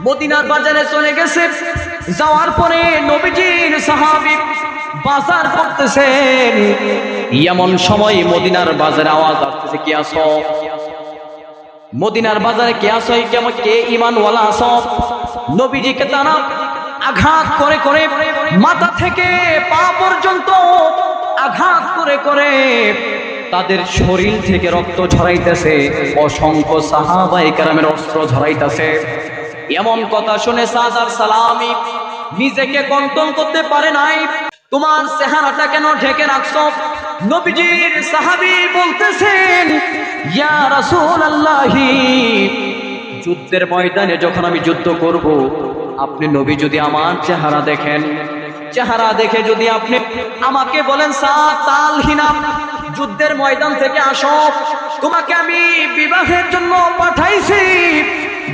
মদিনার বাজারে চলে গেছে। যাওয়ার পরে নবীজির সাহাবী বাজার করতেছেন। এমন সময় মদিনার বাজারে আওয়াজ আসতেছে, কে আসো? মদিনার বাজারে কে আসো? কেমন কে ঈমানওয়ালা আসো? নবীজিকে তারা আঘাত করে করে মাথা থেকে পা পর্যন্ত আঘাত করে করে তাদের শরীর থেকে রক্ত ঝরাইতেছে। অসংখ্য সাহাবায়ে কেরামের অস্ত্র ঝরাইতেছে। এমন কথা শুনে সাদ আর সালামি নিজেকে কন্ট্রোল করতে পারে নাই। তোমার চেহারাটা কেন ঢেকে রাখছো? নবীজির সাহাবী বলতেছেন, ইয়া রাসূলুল্লাহি, যুদ্ধের ময়দানে যখন আমি যুদ্ধ করব, আপনি নবী যদি আমার চেহারা দেখেন, চেহারা দেখে যদি আপনি আমাকে বলেন সাদ তালহিনা, যুদ্ধের ময়দান থেকে আসো, তোমাকে আমি বিবাহের জন্য পাঠাইছি,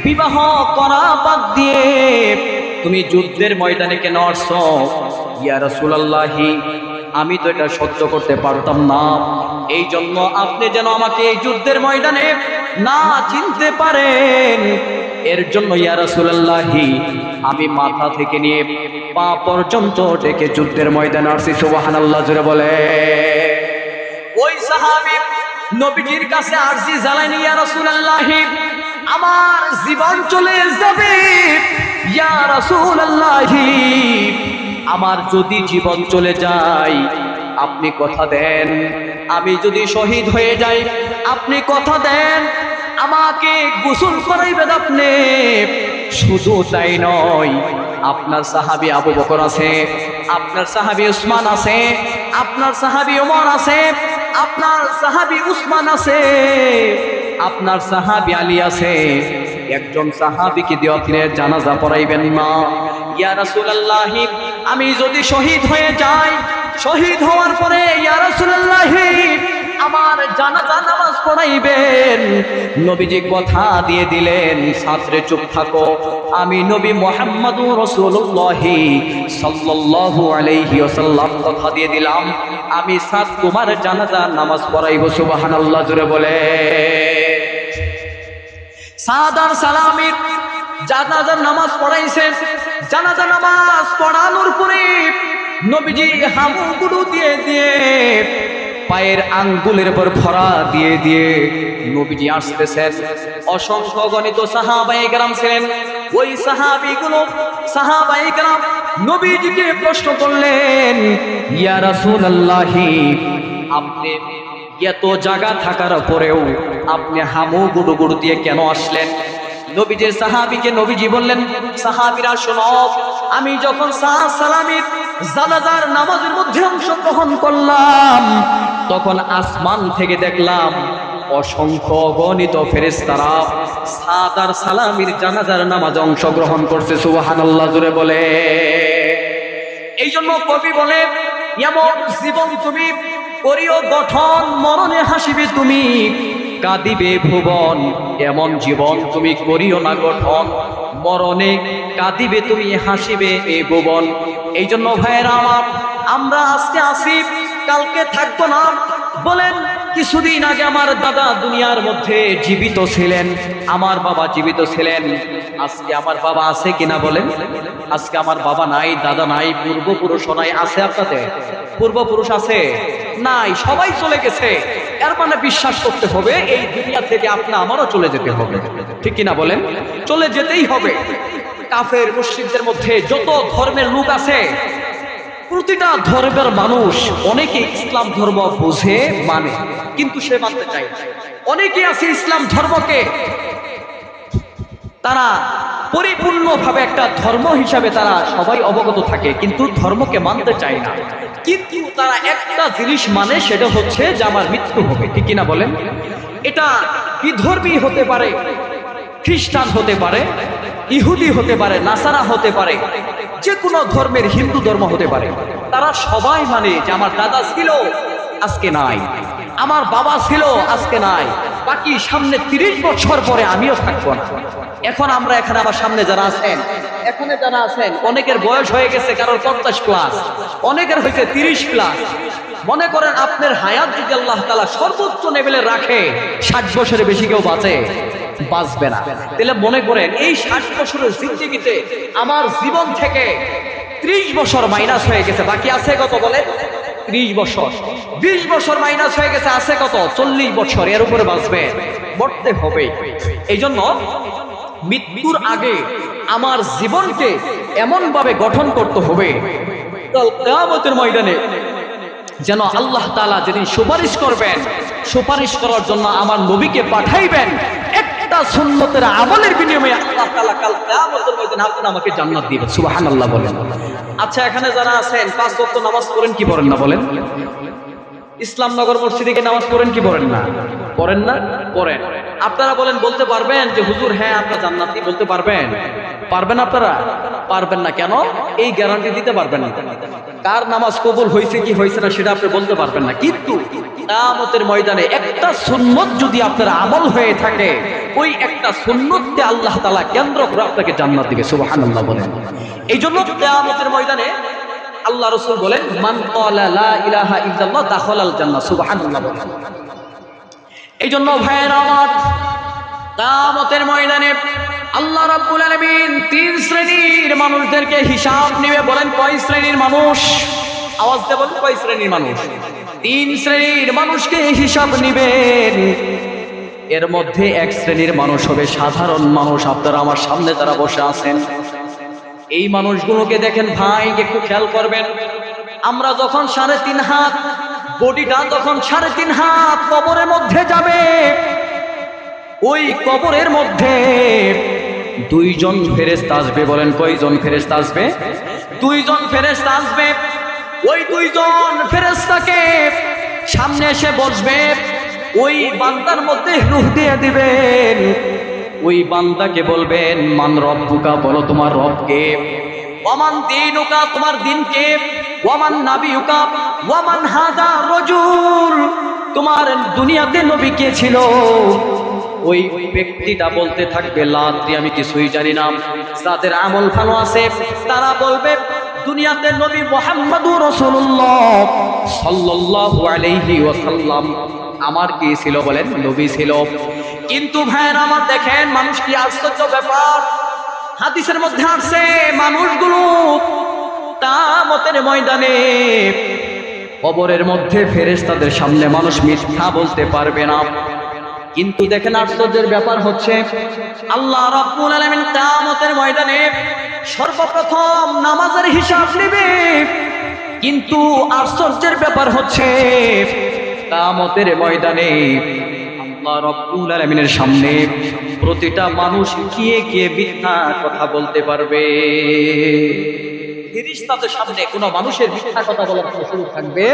বিবাহ করা বাদ দিয়ে তুমি যুদ্ধের ময়দানে কেন আসছো? ইয়া রাসূলুল্লাহি, আমি তো এটা সহ্য করতে পারতাম না। এই জন্য আপনি যেন আমাকে এই যুদ্ধের ময়দানে না চিনতে পারেন, এর জন্য ইয়া রাসূলুল্লাহি আমি মাথা থেকে নিয়ে পা পর্যন্ত ডেকে যুদ্ধের ময়দানে আসছি। সুবহানাল্লাহ জোরে বলে। ওই সাহাবী নবীজির কাছে আরজি জানালেন, ইয়া রাসূলুল্লাহি, আমার জীবন চলে যাবে, ইয়া রাসূলুল্লাহি, আমার যদি জীবন চলে যায় আপনি কথা দেন, আমি যদি শহীদ হয়ে যাই আপনি কথা দেন আমাকে গোসল করাইবেন আপনি। শুধু তাই নয়, আপনার সাহাবী আবু বকর আছে, আপনার সাহাবী উসমান আছে, আপনার সাহাবী ওমর আছে, আপনার সাহাবী উসমান আছে, আপনার সাহাবী আলী আছে। একজন সাহাবীকে দিয়ে আপনি জানাজা পড়াইবেন না। ইয়া রাসূলুল্লাহি, আমি যদি শহীদ হয়ে যাই, শহীদ হওয়ার পরে ইয়া রাসূলুল্লাহি আমার জানাজা নামাজ পড়াইবেন। নবীজি কথা দিয়ে দিলেন, ছাত্রে চুপ থাকো, আমি নবী মুহাম্মদুর রাসূলুল্লাহ সাল্লাল্লাহু আলাইহি ওয়াসাল্লাম কথা দিয়ে দিলাম, আমি সাত তোমার জানাজা নামাজ পড়াইব। সুবহানাল্লাহ জোরে বলে। সাদ আর সালামির জানাজার নামাজ পড়াইছেন। জানাজা নামাজ পড়ানোর পরে নবীজি হামুগুলো দিয়ে দিয়ে পায়ের আঙ্গুলের উপর ফড়া দিয়ে দিয়ে নবীজি আসতেছেন। অসংখ্য গণিত সাহাবায়ে কেরাম ছিলেন। ওই সাহাবায়ে কেরাম নবীজিকে প্রশ্ন করলেন, ইয়া রাসূলুল্লাহি, আপনি এত জায়গা থাকার পরেও আপনি হামু গুড়ু গুড়ু দিয়ে কেন আসলেন? নবীজির সাহাবীকে নবীজি বললেন, সাহাবীরা শোনো, আমি যখন সালামির জানাজার নামাজের মধ্যে অংশগ্রহণ করলাম, তখন আসমান থেকে দেখলাম অসংখ্য অগণিত ফেরেশতারা সাদ আর সালামির জানাজার নামাজে অংশগ্রহণ করছে। সুবহানাল্লাহ জোরে বলে। এই জন্য কবি বলে, এমন জীবন তুমি করিও গঠন, মরণে হাসিবে তুমি কাঁদিবে ভুবন। এমন জীবন তুমি করিও না গঠন, মরণে কাঁদিবে তুমি হাসিবে এ ভুবন। এই জন্য ভাইয়েরা আমার, আমরা আজকে আসি, কালকে থাকবো না। বলেন, কিছুদিন আগে আমার দাদা দুনিয়ার মধ্যে জীবিত ছিলেন, আমার বাবা জীবিত ছিলেন। আজকে আমার বাবা আছে কিনা বলেন? আজকে আমার বাবা নাই, দাদা নাই, পূর্বপুরুষ নাই। আছে আপনাদের পূর্বপুরুষ? আছে নাই, সবাই চলে গেছে। এর মানে বিশ্বাস করতে হবে এই দুনিয়া থেকে আপনি আমারও চলে যেতে হবে, ঠিক কিনা বলেন? চলে যেতেই হবে। কাফের মুশরিকদের মধ্যে যত ধর্মের লোক আছে, প্রতিটা ধর্মের মানুষ, অনেকে ইসলাম ধর্ম বুঝে মানে, কিন্তু সে মানতে চায় না। অনেকে আছে ইসলাম ধর্মকে তারা পরিপূর্ণভাবে একটা ধর্ম হিসাবে তারা সবাই অবগত থাকে, কিন্তু ধর্মকে মানতে চায় না। কিন্তু তারা একটা জিনিস মানে, সেটা হচ্ছে যে আমার মৃত্যু হবে, ঠিক কিনা বলেন? এটা বিধর্মী হতে পারে, খ্রিস্টান হতে পারে, ইহুদি হতে পারে, নাসারা হতে পারে, যে কোনো ধর্মের, হিন্দু ধর্ম হতে পারে। তারা সবাই মানে যে আমার দাদা ছিল আজকে নাই, আমার বাবা ছিল আজকে নাই, বাকি সামনে 30 বছর পরে আমিও থাকবো না। এখন আমরা এখানে আবার সামনে যারা আছেন, এখানে যারা আছেন, অনেকের বয়স হয়ে গেছে, কারোর 50 প্লাস, অনেকের হয়েছে 30 প্লাস। মনে করেন আপনার হায়াত যদি আল্লাহ তাআলা সর্বোচ্চ লেভেলে রাখে, 60 বছরের বেশি কেউ বাঁচে? বাঁচবে না। তাহলে মনে করেন এই 60 বছরের জিন্দেগিতে আমার জীবন থেকে 30 বছর মাইনাস হয়ে গেছে, বাকি আছে কত বলে? 30 বছর। 20 বছর মাইনাস হয়ে গেছে, আছে কত? 40 বছর। এর উপরে বাঁচবে, মরতে হবে। এই জন্য মৃত্যুর আগে আমার জীবনকে এমন ভাবে গঠন করতে হবে কাল কিয়ামতের ময়দানে যেন আল্লাহ তাআলা যেদিন সুপারিশ করবেন, সুপারিশ করার জন্য আমার নবীকে পাঠাইবেন, একটা সুন্নতের আমলের বিনিময়ে আল্লাহ তাআলা কাল কিয়ামতের ময়দানে আপনি আমাকে জান্নাত দিবেন। সুবহানাল্লাহ বলেন। আচ্ছা, এখানে যারা আছেন 5 ওয়াক্ত নামাজ পড়েন কি পড়েন না বলেন? ইসলামনগর মসজিদে কি নামাজ পড়েন কি পড়েন না? পড়েন না? পড়েন। আপনারা বলেন, বলতে পারবেন যে হুজুর হ্যাঁ আপনারা জান্নাতি? বলতে পারবেন? পারবেন আপনারা? পারবেন না কেন? এই গ্যারান্টি দিতে পারবেন না। কার নামাজ কবুল হয়েছে কি হয়েছে না সেটা আপনি বলতে পারবেন না, কিন্তু কিয়ামতের ময়দানে একটা সুন্নত যদি আপনার আমল হয়ে থাকে, ওই একটা সুন্নতকে আল্লাহ তাআলা কেন্দ্র করে আপনাকে জান্নাত দিবে। সুবহানাল্লাহ বলেন। এই জন্য কিয়ামতের ময়দানে আল্লাহ রাসূল বলেন, মান ক্বালা লা ইলাহা ইল্লাল্লাহ দাখালাল জান্নাহ। সুবহানাল্লাহ বলেন। এই জন্য ভাইয়েরা আমার, কিয়ামতের ময়দানে আল্লাহ রাব্বুল আলামিন 3 শ্রেণীর মানুষদেরকে হিসাব নেবে। বলেন কয় শ্রেণীর মানুষ? আওয়াজ দিয়ে বলেন কয় শ্রেণীর মানুষ? 3 শ্রেণীর মানুষকে হিসাব নেবেন। এর মধ্যে এক শ্রেণীর মানুষ হবে সাধারণ মানুষ। আপনারা আমার সামনে যারা বসে আছেন, এই মানুষগুলোকে দেখেন ভাই, একটু খেয়াল করবেন। আমরা যখন 3.5 হাত, বডিটা যখন 3.5 হাত কবরের মধ্যে যাবে, ওই কবরের মধ্যে 2 জন ফেরেশতা আসবে। বলেন কয়জন ফেরেশতা আসবে? 2 জন ফেরেশতা আসবে। ওই 2 জন ফেরেশতাকে সামনে এসে বসবে, ওই বান্দার মধ্যে রূহ দিয়ে দিবেন। ওই বান্দাকে বলবেন, মান রব্বুকা, বলো তোমার রব কে? ওয়ামান দীনুকা, তোমার দিন কে? ওয়ামান নাবিয়ুকা, ওয়ামান হাদা রাজুল, তোমার দুনিয়াতে নবী কে ছিল? ওই ব্যক্তিটা বলতে থাকবে, লা আদরি, আমি কিছুই জানি না। যাদের আমল ভালো আছে তারা বলবে, দুনিয়াতে নবী মুহাম্মদুর রাসূলুল্লাহ সাল্লাল্লাহু আলাইহি ওয়াসাল্লাম আমার কি ছিল? বলেন নবী ছিল। কিন্তু ভাইয়েরা আমার দেখেন, মানুষ কি আশ্চর্য ব্যাপার। হাদিসের মধ্যে আছে, মানুষগুলো কিয়ামতের ময়দানে কবরের মধ্যে ফেরেশতাদের সামনে মানুষ মিথ্যা বলতে পারবে না। কিন্তু দেখেন আশ্চর্যের ব্যাপার হচ্ছে, আল্লাহ রাব্বুল আলামিন কিয়ামতের ময়দানে সর্বপ্রথম নামাজের হিসাব নেবে। কিন্তু আশ্চর্যের ব্যাপার হচ্ছে, কিয়ামতের ময়দানে আল্লাহ রাব্বুল আলামিনের সামনে প্রতিটা মানুষ গিয়ে গিয়ে মিথ্যা কথা বলতে পারবে। ফেরেশতাদের সামনে কোনো মানুষের মিথ্যা কথা বলার কোনো সুযোগ থাকবে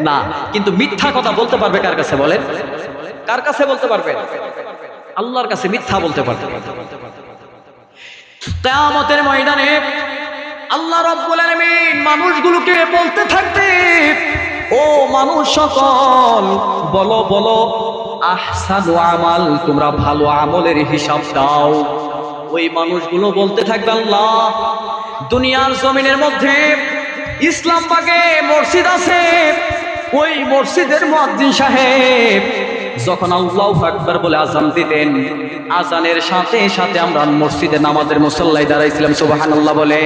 না। কিন্তু মিথ্যা কথা বলতে পারবে কার কাছে? বলেন কার কাছে বলতে পারবে? আল্লাহর কাছে মিথ্যা বলতে পারবে। কিয়ামতের ময়দানে আল্লাহ রাব্বুল আলামিন মানুষগুলোকে বলতে থাকবে, ও মানুষ সকল, বলো বলো আহসানু আমাল, তোমরা ভালো আমলের হিসাব দাও। ওই মানুষগুলো বলতে থাকবে, আল্লাহ দুনিয়ার জমিনের মধ্যে ইসলাম পাকে মসজিদ আছে, ওই মসজিদের মুয়াজ্জিন সাহেব যখন আল্লাহু আকবার বলে আযান দিতেন, আযানের সাথে সাথে আমরা মসজিদে নামাজের মুসল্লায় দাঁড়াইছিলাম। সুবহানাল্লাহ বলে।